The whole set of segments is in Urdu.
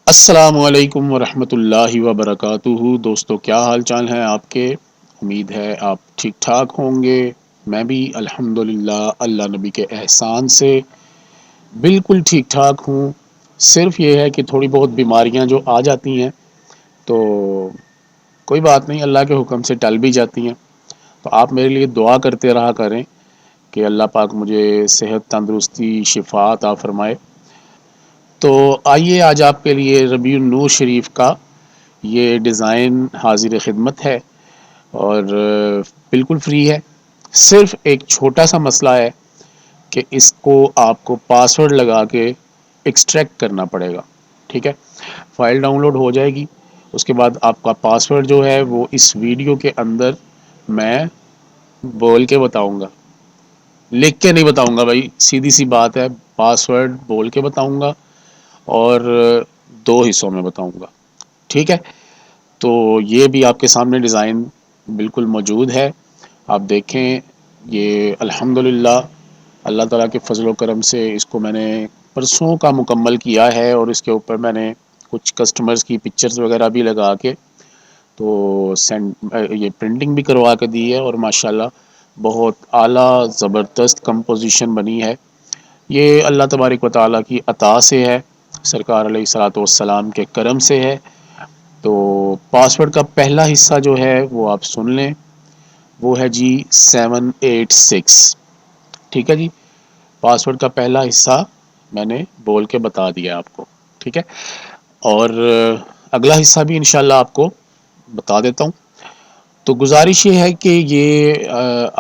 السلام علیکم ورحمۃ اللہ وبرکاتہ۔ دوستو کیا حال چال ہیں آپ کے؟ امید ہے آپ ٹھیک ٹھاک ہوں گے۔ میں بھی الحمدللہ اللہ نبی کے احسان سے بالکل ٹھیک ٹھاک ہوں۔ صرف یہ ہے کہ تھوڑی بہت بیماریاں جو آ جاتی ہیں تو کوئی بات نہیں، اللہ کے حکم سے ٹل بھی جاتی ہیں۔ تو آپ میرے لیے دعا کرتے رہا کریں کہ اللہ پاک مجھے صحت، تندرستی، شفا عطا فرمائے۔ تو آئیے آج آپ کے لیے ربیع النور شریف کا یہ ڈیزائن حاضر خدمت ہے، اور بالکل فری ہے۔ صرف ایک چھوٹا سا مسئلہ ہے کہ اس کو آپ کو پاسورڈ لگا کے ایکسٹریکٹ کرنا پڑے گا، ٹھیک ہے؟ فائل ڈاؤن لوڈ ہو جائے گی، اس کے بعد آپ کا پاسورڈ جو ہے وہ اس ویڈیو کے اندر میں بول کے بتاؤں گا، لکھ کے نہیں بتاؤں گا بھائی، سیدھی سی بات ہے۔ پاسورڈ بول کے بتاؤں گا اور 2 حصوں میں بتاؤں گا، ٹھیک ہے؟ تو یہ بھی آپ کے سامنے ڈیزائن بالکل موجود ہے، آپ دیکھیں۔ یہ الحمدللہ اللہ تعالیٰ کے فضل و کرم سے اس کو میں نے پرسوں کا مکمل کیا ہے، اور اس کے اوپر میں نے کچھ کسٹمرز کی پکچرز وغیرہ بھی لگا کے تو یہ پرنٹنگ بھی کروا کے دی ہے، اور ماشاءاللہ بہت اعلیٰ زبردست کمپوزیشن بنی ہے۔ یہ اللہ تبارک و تعالیٰ کی عطا سے ہے، سرکار علیہ الصلوۃ والسلام کے کرم سے ہے۔ تو پاسورڈ کا پہلا حصہ جو ہے وہ آپ سن لیں، وہ ہے جی 786، ٹھیک ہے جی؟ پاسورڈ کا پہلا حصہ میں نے بول کے بتا دیا آپ کو، ٹھیک ہے؟ اور اگلا حصہ بھی انشاءاللہ آپ کو بتا دیتا ہوں۔ تو گزارش یہ ہے کہ یہ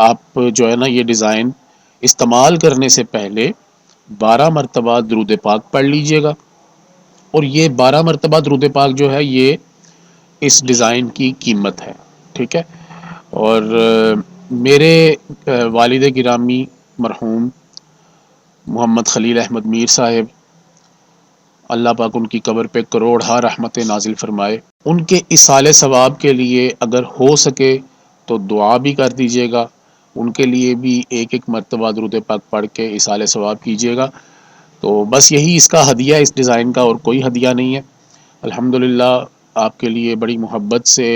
آپ جو ہے نا، یہ ڈیزائن استعمال کرنے سے پہلے 12 مرتبہ درود پاک پڑھ لیجئے گا، اور یہ 12 مرتبہ درود پاک جو ہے یہ اس ڈیزائن کی قیمت ہے، ٹھیک ہے؟ اور میرے والد گرامی مرحوم محمد خلیل احمد میر صاحب، اللہ پاک ان کی قبر پہ کروڑہا رحمتیں نازل فرمائے، ان کے ایصال ثواب کے لیے اگر ہو سکے تو دعا بھی کر دیجیے گا، ان کے لیے بھی ایک ایک مرتبہ درود پاک پڑھ کے ایصال ثواب کیجیے گا۔ تو بس یہی اس کا ہدیہ ہے، اس ڈیزائن کا، اور کوئی ہدیہ نہیں ہے۔ الحمدللہ آپ کے لیے بڑی محبت سے،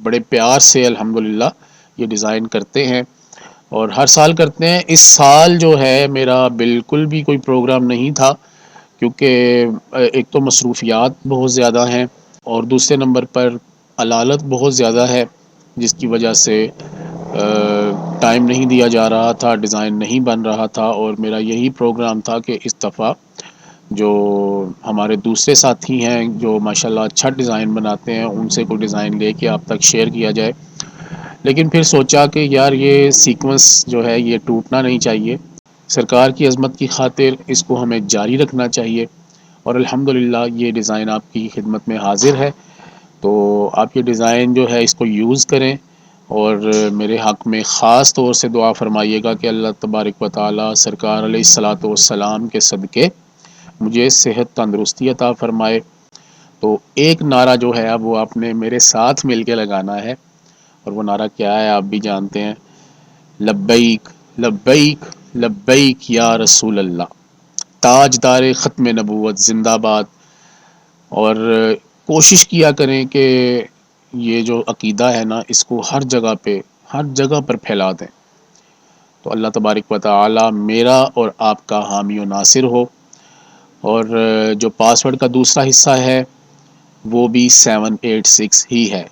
بڑے پیار سے الحمدللہ یہ ڈیزائن کرتے ہیں، اور ہر سال کرتے ہیں۔ اس سال جو ہے میرا بالکل بھی کوئی پروگرام نہیں تھا، کیونکہ ایک تو مصروفیات بہت زیادہ ہیں، اور دوسرے نمبر پر علالت بہت زیادہ ہے، جس کی وجہ سے ٹائم نہیں دیا جا رہا تھا، ڈیزائن نہیں بن رہا تھا۔ اور میرا یہی پروگرام تھا کہ اس دفعہ جو ہمارے دوسرے ساتھی ہیں جو ماشاءاللہ اچھا ڈیزائن بناتے ہیں، ان سے کوئی ڈیزائن لے کے آپ تک شیئر کیا جائے۔ لیکن پھر سوچا کہ یار یہ سیکوینس جو ہے یہ ٹوٹنا نہیں چاہیے، سرکار کی عظمت کی خاطر اس کو ہمیں جاری رکھنا چاہیے، اور الحمدللہ یہ ڈیزائن آپ کی خدمت میں حاضر ہے۔ تو آپ یہ ڈیزائن جو ہے اس کو یوز کریں، اور میرے حق میں خاص طور سے دعا فرمائیے گا کہ اللہ تبارک و تعالی سرکار علیہ الصلوۃ والسلام کے صدقے مجھے صحت تندرستی عطا فرمائے۔ تو ایک نعرہ جو ہے اب وہ آپ نے میرے ساتھ مل کے لگانا ہے، اور وہ نعرہ کیا ہے آپ بھی جانتے ہیں، لبیک لبیک لبیک یا رسول اللہ، تاجدار ختم نبوت زندہ باد۔ اور کوشش کیا کریں کہ یہ جو عقیدہ ہے نا، اس کو ہر جگہ پر پھیلا دیں، تو اللہ تبارک و تعالی میرا اور آپ کا حامی و ناصر ہو۔ اور جو پاسورڈ کا دوسرا حصہ ہے وہ بھی 786 ہی ہے،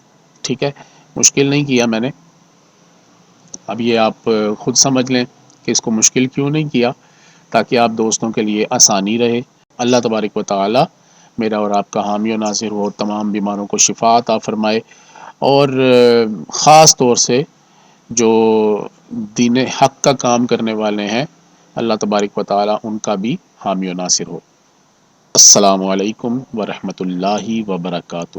ٹھیک ہے؟ مشکل نہیں کیا میں نے، اب یہ آپ خود سمجھ لیں کہ اس کو مشکل کیوں نہیں کیا، تاکہ آپ دوستوں کے لیے آسانی رہے۔ اللہ تبارک و تعالی میرا اور آپ کا حامی و ناصر ہو، تمام بیماروں کو شفا عطا فرمائے، اور خاص طور سے جو دین حق کا کام کرنے والے ہیں، اللہ تبارک و تعالی ان کا بھی حامی و ناصر ہو۔ السلام علیکم ورحمۃ اللہ وبرکاتہ۔